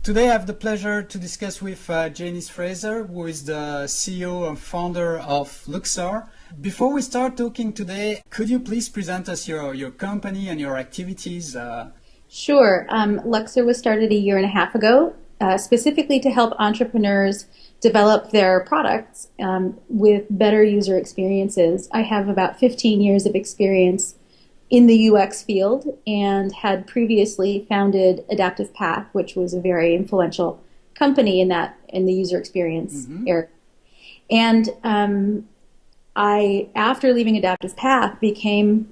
Today I have the pleasure to discuss with Janice Fraser, who is the CEO and founder of LUXr. Before we start talking today, could you please present us your company and your activities? Sure. LUXr was started a year and a half ago, specifically to help entrepreneurs develop their products with better user experiences. I have about 15 years of experience in the UX field and had previously founded Adaptive Path, which was a very influential company in the user experience area. And I, after leaving Adaptive Path, became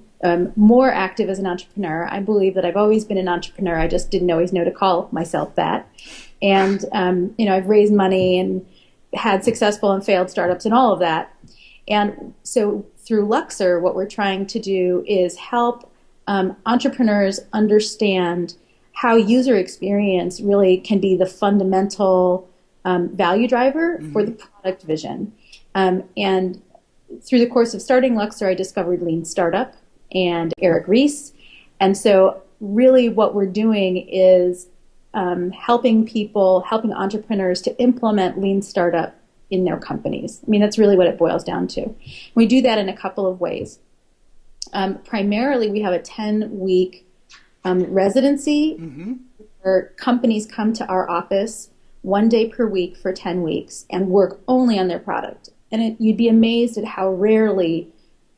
more active as an entrepreneur. I believe that I've always been an entrepreneur. I just didn't always know to call myself that. And I've raised money and had successful and failed startups and all of that. And so through LUXr, what we're trying to do is help entrepreneurs understand how user experience really can be the fundamental value driver for the product vision. And through the course of starting LUXr, I discovered Lean Startup and Eric Ries. And so really what we're doing is helping entrepreneurs to implement Lean Startup in their companies. I mean, that's really what it boils down to. We do that in a couple of ways. Primarily, we have a 10-week residency where companies come to our office 1 day per week for 10 weeks and work only on their product. And you'd be amazed at how rarely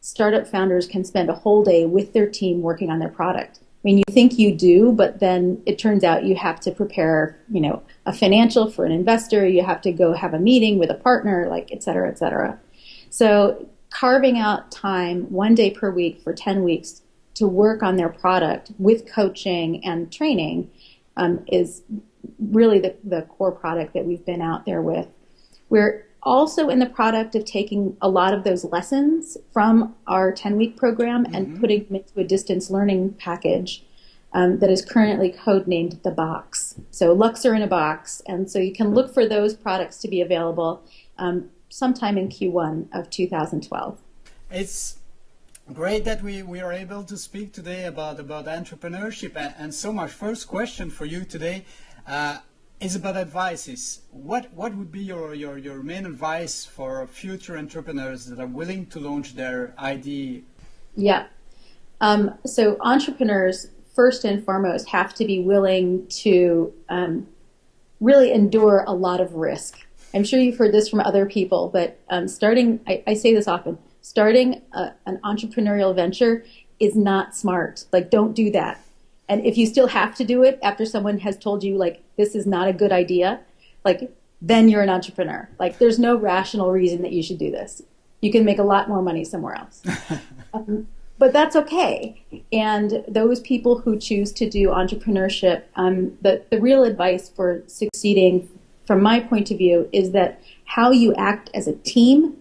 startup founders can spend a whole day with their team working on their product. I mean, you think you do, but then it turns out you have to prepare, a financial for an investor. You have to go have a meeting with a partner, like et cetera, et cetera. So carving out time 1 day per week for 10 weeks to work on their product with coaching and training is really the core product that we've been out there with. We're also in the product of taking a lot of those lessons from our 10-week program and putting them into a distance learning package that is currently codenamed The Box. So LUXr in a box. And so you can look for those products to be available sometime in Q1 of 2012. It's great that we are able to speak today about entrepreneurship. And so my first question for you today is about advices. What would be your main advice for future entrepreneurs that are willing to launch their idea? Yeah. So entrepreneurs, first and foremost, have to be willing to really endure a lot of risk. I'm sure you've heard this from other people, but I say this often, starting an entrepreneurial venture is not smart. Like, don't do that. And if you still have to do it after someone has told you, like, this is not a good idea, like, then you're an entrepreneur. Like, there's no rational reason that you should do this. You can make a lot more money somewhere else. But that's okay. And those people who choose to do entrepreneurship, the real advice for succeeding, from my point of view, is that how you act as a team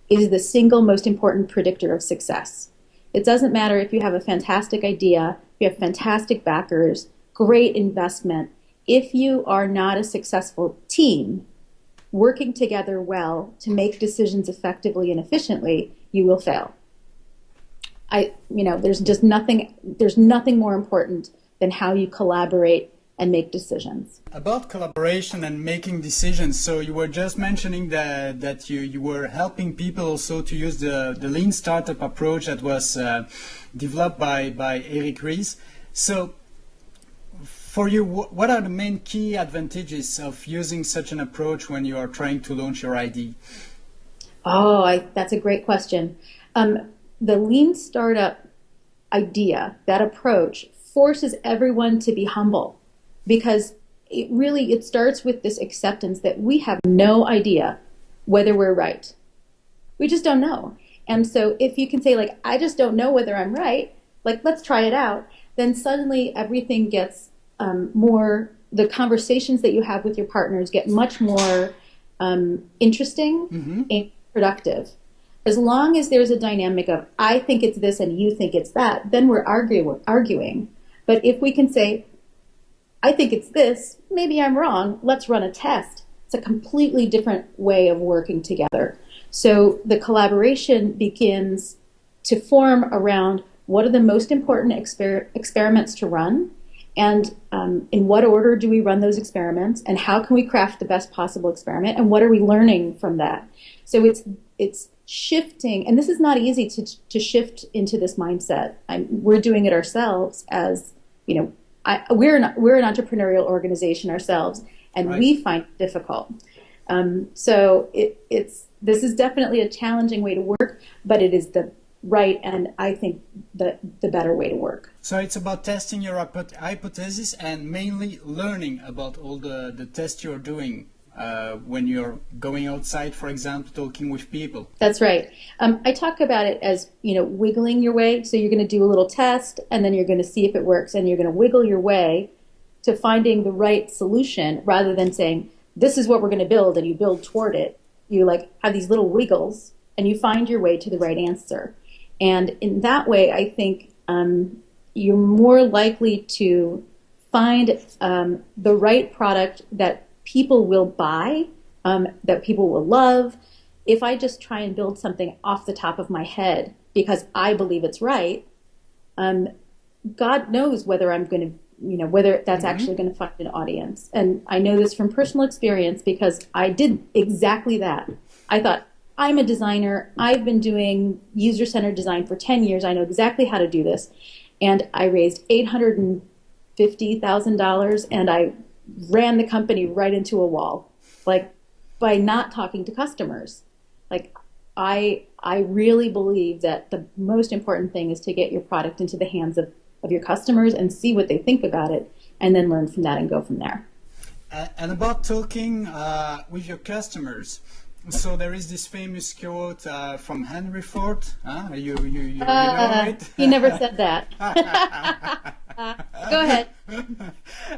is the single most important predictor of success. It doesn't matter if you have a fantastic idea, you have fantastic backers, great investment. If you are not a successful team working together well to make decisions effectively and efficiently, you will fail. There's nothing more important than how you collaborate and make decisions. About collaboration and making decisions, so you were just mentioning that you were helping people also to use the Lean Startup approach that was developed by Eric Ries. So for you, what are the main key advantages of using such an approach when you are trying to launch your idea? That's a great question. The Lean Startup idea, that approach, forces everyone to be humble, because it starts with this acceptance that we have no idea whether we're right. We just don't know. And so if you can say, like, I just don't know whether I'm right, like, let's try it out, then suddenly everything gets the conversations that you have with your partners get much more interesting and productive. As long as there's a dynamic of, I think it's this and you think it's that, then we're arguing. But if we can say, I think it's this, maybe I'm wrong, let's run a test. It's a completely different way of working together. So the collaboration begins to form around what are the most important experiments to run, And in what order do we run those experiments, and how can we craft the best possible experiment, and what are we learning from that? So it's shifting, and this is not easy to shift into this mindset. We're doing it ourselves as, you know, we're an entrepreneurial organization ourselves, and Right. we find it difficult. So this is definitely a challenging way to work, but it is the right and I think the better way to work. So it's about testing your hypothesis and mainly learning about all the tests you're doing when you're going outside, for example, talking with people. That's right. I talk about it as, you know, wiggling your way. So you're going to do a little test, and then you're going to see if it works, and you're going to wiggle your way to finding the right solution, rather than saying, this is what we're going to build, and you build toward it. You like have these little wiggles, and you find your way to the right answer. And in that way, I think you're more likely to find the right product that people will buy, that people will love. If I just try and build something off the top of my head because I believe it's right, God knows whether I'm going to, you know, whether that's actually going to find an audience. And I know this from personal experience because I did exactly that. I thought, I'm a designer. I've been doing user-centered design for 10 years. I know exactly how to do this. And I raised $850,000, and I ran the company right into a wall, like by not talking to customers. Like I really believe that the most important thing is to get your product into the hands of your customers and see what they think about it, and then learn from that and go from there. And about talking with your customers. So there is this famous quote from Henry Ford. You know it? He never said that. Go ahead.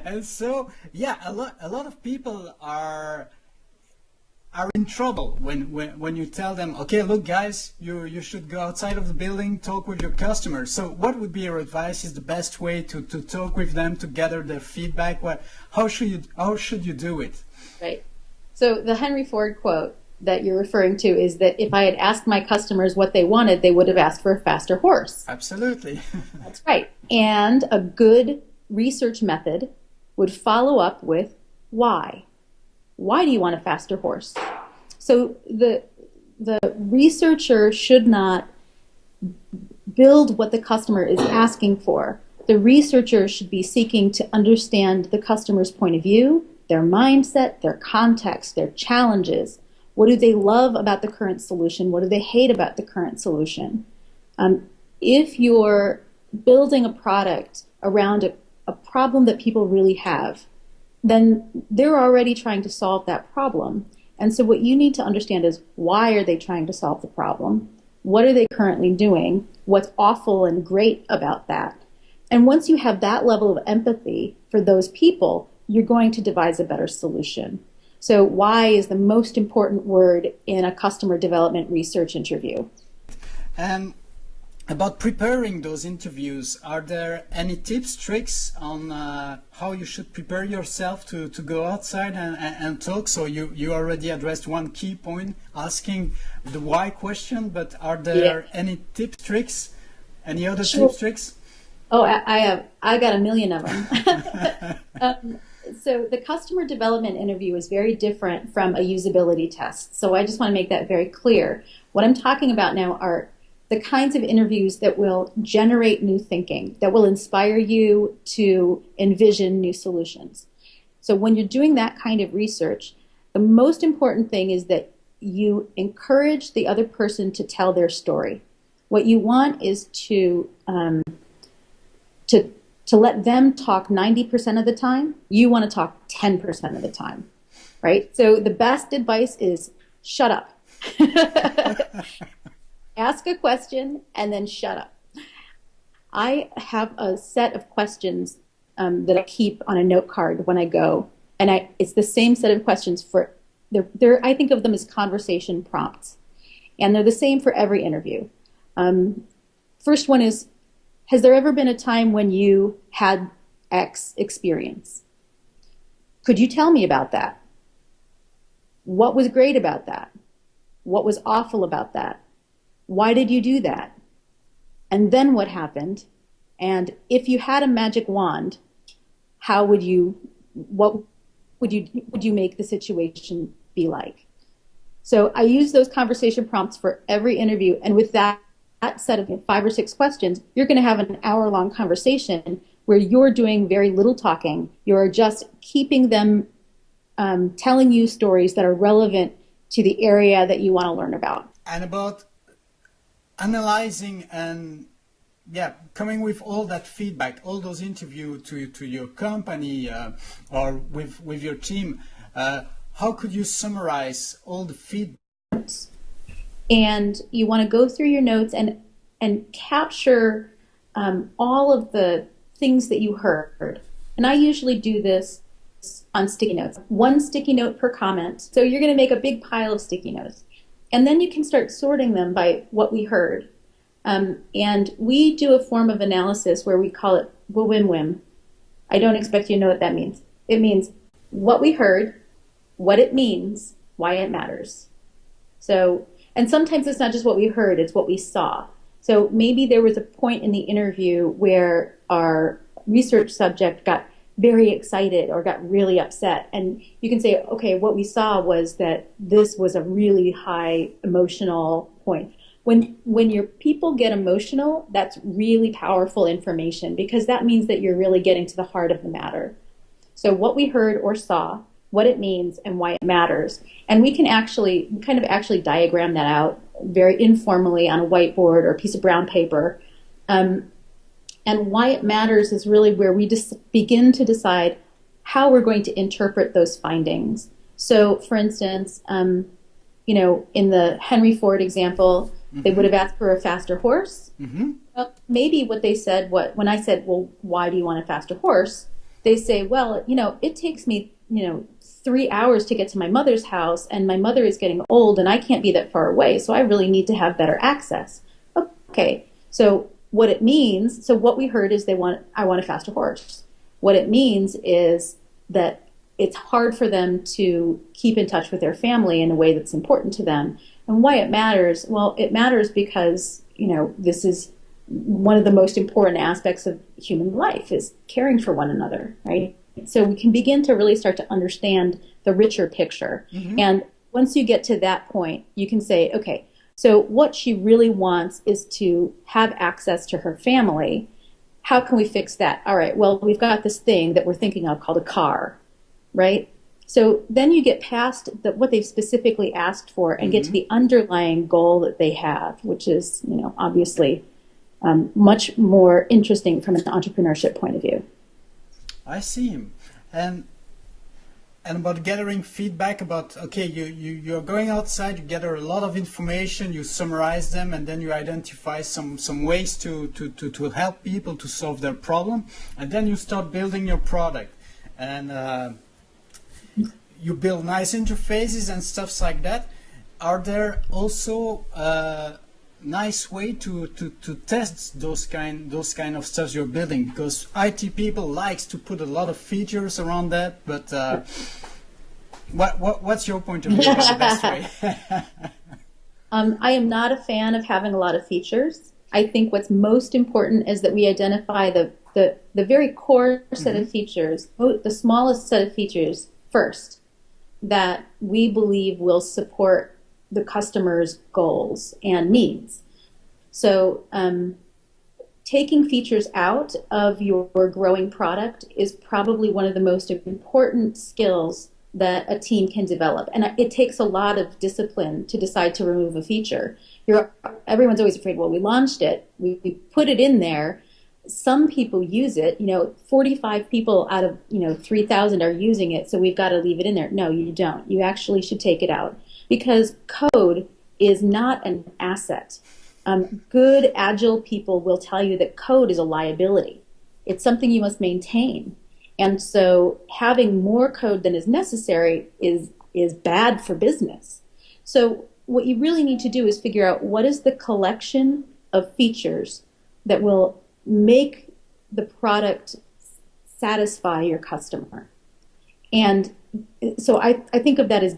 And so, yeah, a lot of people are in trouble when you tell them, okay, look, guys, you should go outside of the building, talk with your customers. So what would be your advice is the best way to talk with them, to gather their feedback? How should you do it? Right. So the Henry Ford quote that you're referring to is that if I had asked my customers what they wanted, they would have asked for a faster horse. Absolutely. That's right. And a good research method would follow up with why. Why do you want a faster horse? So the researcher should not build what the customer is asking for. The researcher should be seeking to understand the customer's point of view, their mindset, their context, their challenges. What do they love about the current solution? What do they hate about the current solution? If you're building a product around a problem that people really have, then they're already trying to solve that problem. And so what you need to understand is, why are they trying to solve the problem? What are they currently doing? What's awful and great about that? And once you have that level of empathy for those people, you're going to devise a better solution. So why is the most important word in a customer development research interview. And about preparing those interviews, are there any tips, tricks on how you should prepare yourself to go outside and talk? So you already addressed one key point, asking the why question, but are there any tips, tricks, any other tips, tricks? Oh, I got a million of them. So the customer development interview is very different from a usability test. So I just want to make that very clear. What I'm talking about now are the kinds of interviews that will generate new thinking, that will inspire you to envision new solutions. So when you're doing that kind of research, the most important thing is that you encourage the other person to tell their story. What you want is to let them talk 90% of the time. You want to talk 10% of the time, right? So the best advice is shut up. Ask a question and then shut up. I have a set of questions that I keep on a note card when I go, and it's the same set of questions for, I think of them as conversation prompts, and they're the same for every interview. First one is, has there ever been a time when you had X experience? Could you tell me about that? What was great about that? What was awful about that? Why did you do that? And then what happened? And if you had a magic wand, how would you, what would you make the situation be like? So I use those conversation prompts for every interview. And with that set of 5 or 6 questions, you're going to have an hour-long conversation where you're doing very little talking. You're just keeping them telling you stories that are relevant to the area that you want to learn about. And about analyzing and coming with all that feedback, all those interviews to your company or with your team, how could you summarize all the feedback? And you want to go through your notes and capture all of the things that you heard. And I usually do this on sticky notes. 1 sticky note per comment. So you're going to make a big pile of sticky notes. And then you can start sorting them by what we heard. And we do a form of analysis where we call it WIM. I don't expect you to know what that means. It means what we heard, what it means, why it matters. So, and sometimes it's not just what we heard, it's what we saw. So maybe there was a point in the interview where our research subject got very excited or got really upset. And you can say, okay, what we saw was that this was a really high emotional point. When your people get emotional, that's really powerful information because that means that you're really getting to the heart of the matter. So what we heard or saw, what it means, and why it matters. And we can actually diagram that out very informally on a whiteboard or a piece of brown paper. And why it matters is really where we just begin to decide how we're going to interpret those findings. So, for instance, in the Henry Ford example, they would have asked for a faster horse. Well, maybe what they said, when I said, well, why do you want a faster horse? They say, well, it takes me, 3 hours to get to my mother's house, and my mother is getting old, and I can't be that far away, so I really need to have better access. Okay, so what it means, so what we heard is I want a faster horse. What it means is that it's hard for them to keep in touch with their family in a way that's important to them. And why it matters? Well, it matters because, this is one of the most important aspects of human life is caring for one another, right? So we can begin to really start to understand the richer picture. And once you get to that point, you can say, okay, so what she really wants is to have access to her family. How can we fix that? All right, well, we've got this thing that we're thinking of called a car, right? So then you get past what they've specifically asked for and get to the underlying goal that they have, which is, obviously much more interesting from an entrepreneurship point of view. I see. And about gathering feedback about, okay, you're going outside, you gather a lot of information, you summarize them, and then you identify some ways to help people to solve their problem, and then you start building your product. And you build nice interfaces and stuff like that. Are there also nice way to test those kind of stuff you're building? Because IT people likes to put a lot of features around that, but what's your point of view about the best way? I am not a fan of having a lot of features. I think what's most important is that we identify the very core set of features, the smallest set of features first, that we believe will support the customer's goals and needs. So taking features out of your growing product is probably one of the most important skills that a team can develop. And it takes a lot of discipline to decide to remove a feature. Everyone's always afraid, well, we launched it, we put it in there, some people use it, 45 people out of 3,000 are using it, so we've got to leave it in there. No, you don't. You actually should take it out because code is not an asset. Good agile people will tell you that code is a liability. It's something you must maintain. And so having more code than is necessary is bad for business. So what you really need to do is figure out what is the collection of features that will make the product satisfy your customer. And so I think of that as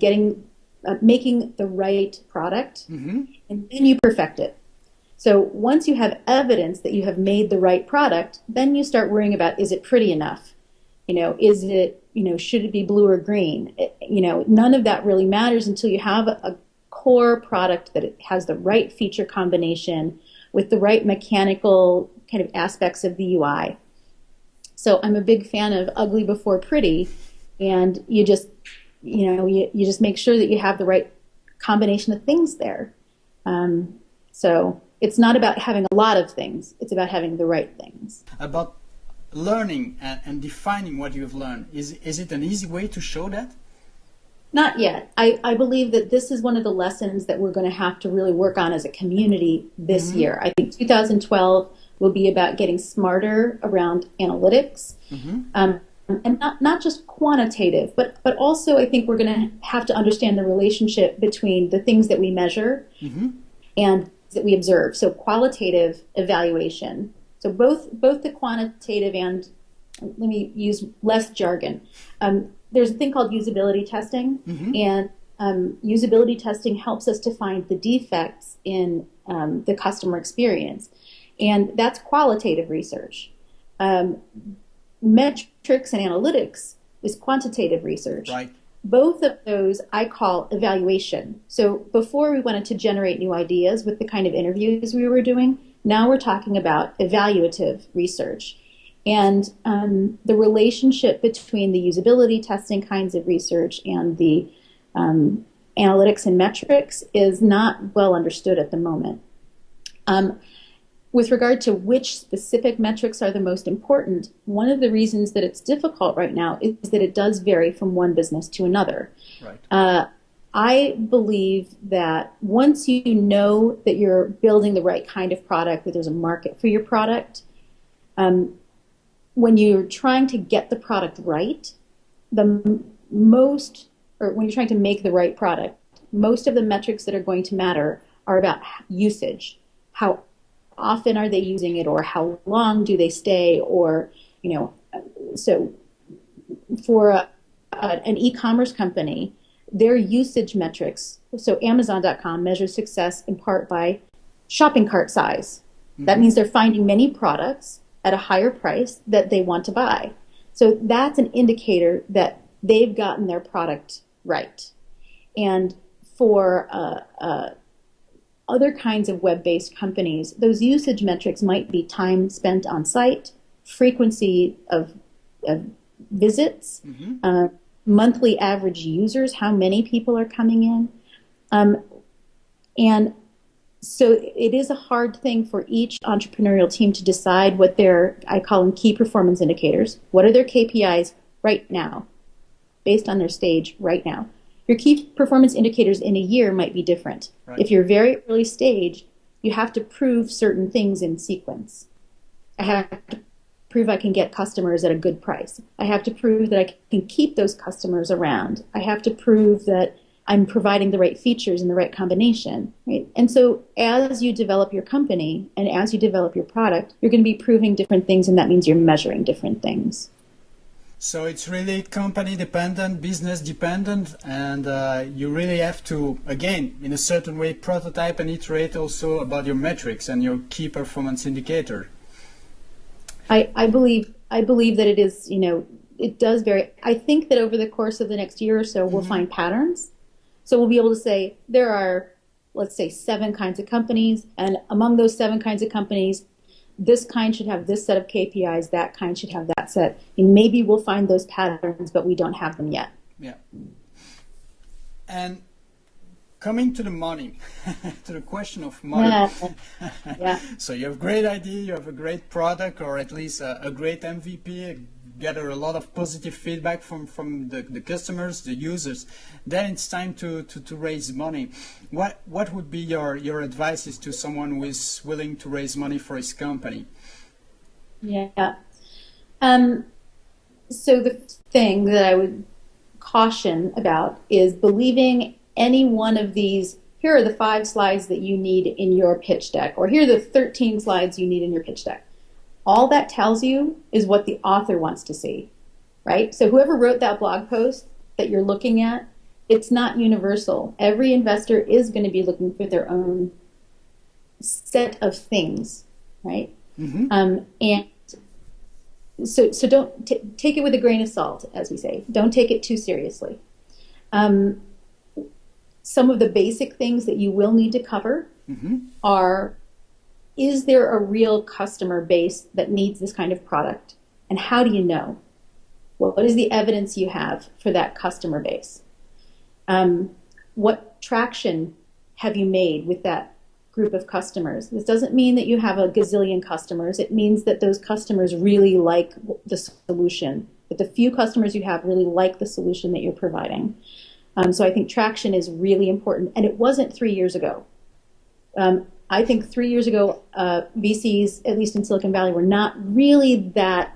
making the right product, and then you perfect it. So once you have evidence that you have made the right product, then you start worrying about, is it pretty enough? Is it, should it be blue or green? None of that really matters until you have a core product that it has the right feature combination with the right mechanical kind of aspects of the UI. So I'm a big fan of ugly before pretty, and you just make sure that you have the right combination of things there. So it's not about having a lot of things, it's about having the right things. About learning and defining what you've learned, is it an easy way to show that? Not yet. I believe that this is one of the lessons that we're going to have to really work on as a community this year. I think 2012 will be about getting smarter around analytics, and not just quantitative, but also I think we're going to have to understand the relationship between the things that we measure and that we observe. So qualitative evaluation. So both the quantitative and, let me use less jargon. There's a thing called usability testing, and usability testing helps us to find the defects in the customer experience, and that's qualitative research. Metrics and analytics is quantitative research. Right. Both of those I call evaluation. So before we wanted to generate new ideas with the kind of interviews we were doing, now we're talking about evaluative research. And the relationship between the usability testing kinds of research and the analytics and metrics is not well understood at the moment. With regard to which specific metrics are the most important, one of the reasons that it's difficult right now is that it does vary from one business to another. Right. I believe that once you know that you're building the right kind of product, that there's a market for your product, when you're trying to get the product right, when you're trying to make the right product, most of the metrics that are going to matter are about usage. How often are they using it, or how long do they stay, or, so for an e-commerce company, their usage metrics, so Amazon.com measures success in part by shopping cart size. That means they're finding many products at a higher price that they want to buy. So that's an indicator that they've gotten their product right. And for other kinds of web-based companies, those usage metrics might be time spent on site, frequency of visits, monthly average users, how many people are coming in. And so it is a hard thing for each entrepreneurial team to decide what I call them key performance indicators. What are their KPIs right now, based on their stage right now? Your key performance indicators in a year might be different. Right. If you're very early stage, you have to prove certain things in sequence. I have to prove I can get customers at a good price. I have to prove that I can keep those customers around. I have to prove that I'm providing the right features in the right combination. Right? And so as you develop your company and as you develop your product, you're going to be proving different things, and that means you're measuring different things. So it's really company dependent, business dependent, and you really have to, again, in a certain way, prototype and iterate also about your metrics and your key performance indicator. I believe that it is, it does vary. I think that over the course of the next year or so, we'll find patterns. So we'll be able to say there are, let's say, 7 kinds of companies, and among those 7 kinds of companies, this kind should have this set of KPIs, that kind should have that set. And maybe we'll find those patterns, but we don't have them yet. Yeah. And coming to the money, to the question of money. Yeah. So you have a great idea, you have a great product, or at least a great MVP, gather a lot of positive feedback from the customers, the users. Then it's time to raise money. What would be your advices to someone who is willing to raise money for his company? Yeah. So the thing that I would caution about is believing any one of these. Here are the 5 slides that you need in your pitch deck, or here are the 13 slides you need in your pitch deck. All that tells you is what the author wants to see, right? So whoever wrote that blog post that you're looking at, it's not universal. Every investor is going to be looking for their own set of things, right? And so don't take it with a grain of salt, as we say. Don't take it too seriously. Um, some of the basic things that you will need to cover are, is there a real customer base that needs this kind of product? And how do you know? What is the evidence you have for that customer base? What traction have you made with that group of customers? This doesn't mean that you have a gazillion customers. It means that those customers really like the solution, that the few customers you have really like the solution that you're providing. So I think traction is really important. And it wasn't 3 years ago. I think 3 years ago, VCs, at least in Silicon Valley, were not really that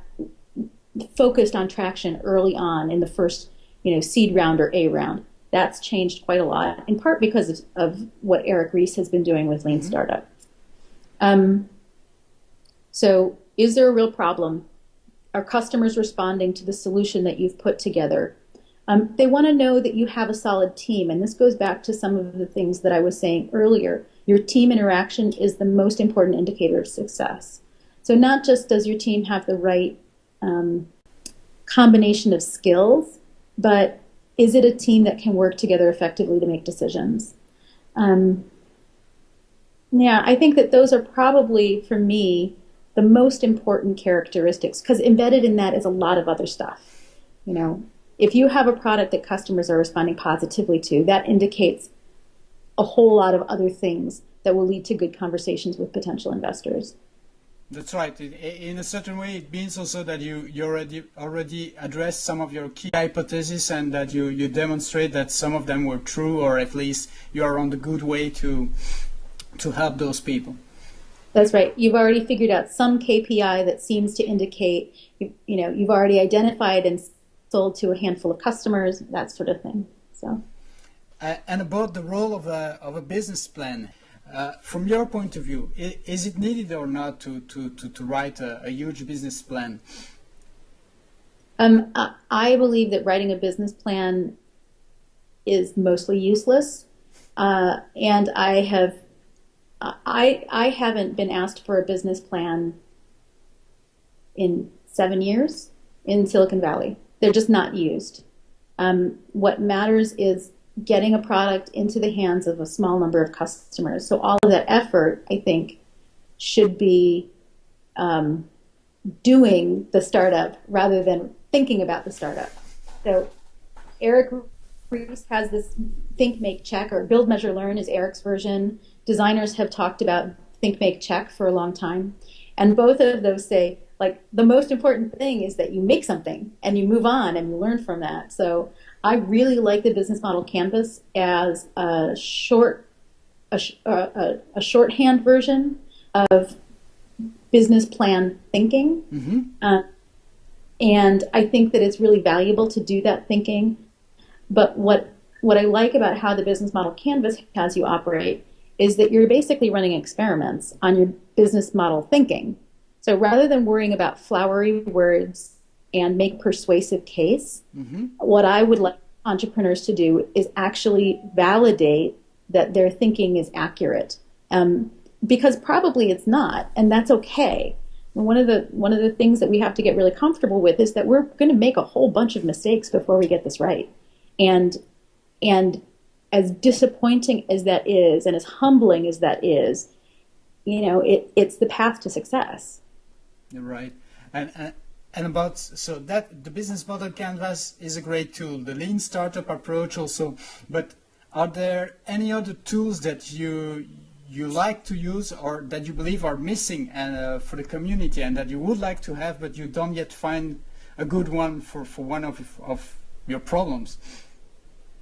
focused on traction early on in the first, seed round or A round. That's changed quite a lot, in part because of what Eric Ries has been doing with Lean Startup. So is there a real problem? Are customers responding to the solution that you've put together? They want to know that you have a solid team, and this goes back to some of the things that I was saying earlier. Your team interaction is the most important indicator of success. So not just does your team have the right combination of skills, but is it a team that can work together effectively to make decisions? I think that those are probably, for me, the most important characteristics, because embedded in that is a lot of other stuff. If you have a product that customers are responding positively to, that indicates a whole lot of other things that will lead to good conversations with potential investors. That's right. In a certain way, it means also that you already addressed some of your key hypotheses, and that you demonstrate that some of them were true, or at least you are on the good way to help those people. That's right. You've already figured out some KPI that seems to indicate, you've already identified and sold to a handful of customers, that sort of thing. So, and about the role of a business plan. From your point of view, is it needed or not to write a huge business plan? I believe that writing a business plan is mostly useless, and I haven't been asked for a business plan in 7 years in Silicon Valley. They're just not used. What matters is getting a product into the hands of a small number of customers. So all of that effort, I think, should be doing the startup rather than thinking about the startup. So Eric Ries has this think, make, check, or build, measure, learn is Eric's version. Designers have talked about think, make, check for a long time. And both of those say, the most important thing is that you make something and you move on and you learn from that. So I really like the business model canvas as a shorthand version of business plan thinking. And I think that it's really valuable to do that thinking. But what I like about how the business model canvas has you operate is that you're basically running experiments on your business model thinking. So rather than worrying about flowery words and make persuasive case, what I would like entrepreneurs to do is actually validate that their thinking is accurate, because probably it's not, and that's okay. And one of the things that we have to get really comfortable with is that we're going to make a whole bunch of mistakes before we get this right, and as disappointing as that is, and as humbling as that is, it's the path to success. You're right. And so that the business model canvas is a great tool, the lean startup approach also, but are there any other tools that you like to use, or that you believe are missing for the community, and that you would like to have but you don't yet find a good one for one of your problems?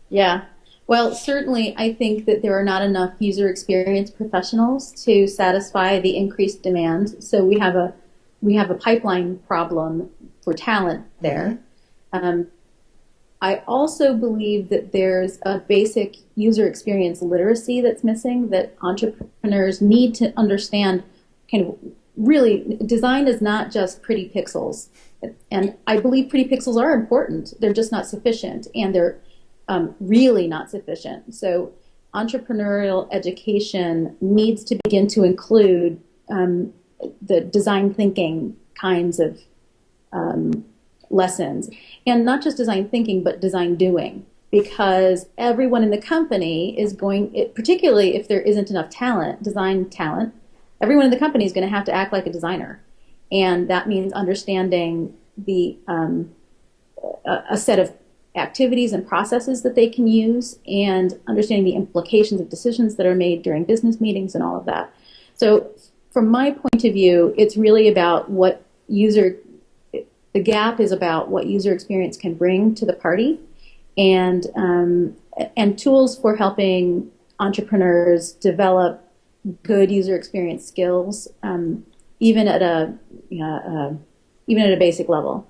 Yeah. Well, certainly I think that there are not enough user experience professionals to satisfy the increased demand. So we have a pipeline problem for talent there. I also believe that there's a basic user experience literacy that's missing, that entrepreneurs need to understand. Kind of really, design is not just pretty pixels. And I believe pretty pixels are important. They're just not sufficient, and they're really not sufficient. So entrepreneurial education needs to begin to include the design thinking kinds of lessons, and not just design thinking, but design doing, because everyone in the company is particularly if there isn't enough design talent, everyone in the company is going to have to act like a designer. And that means understanding a set of activities and processes that they can use, and understanding the implications of decisions that are made during business meetings and all of that. So from my point of view, it's really about the gap is about what user experience can bring to the party, and tools for helping entrepreneurs develop good user experience skills, even at a basic level.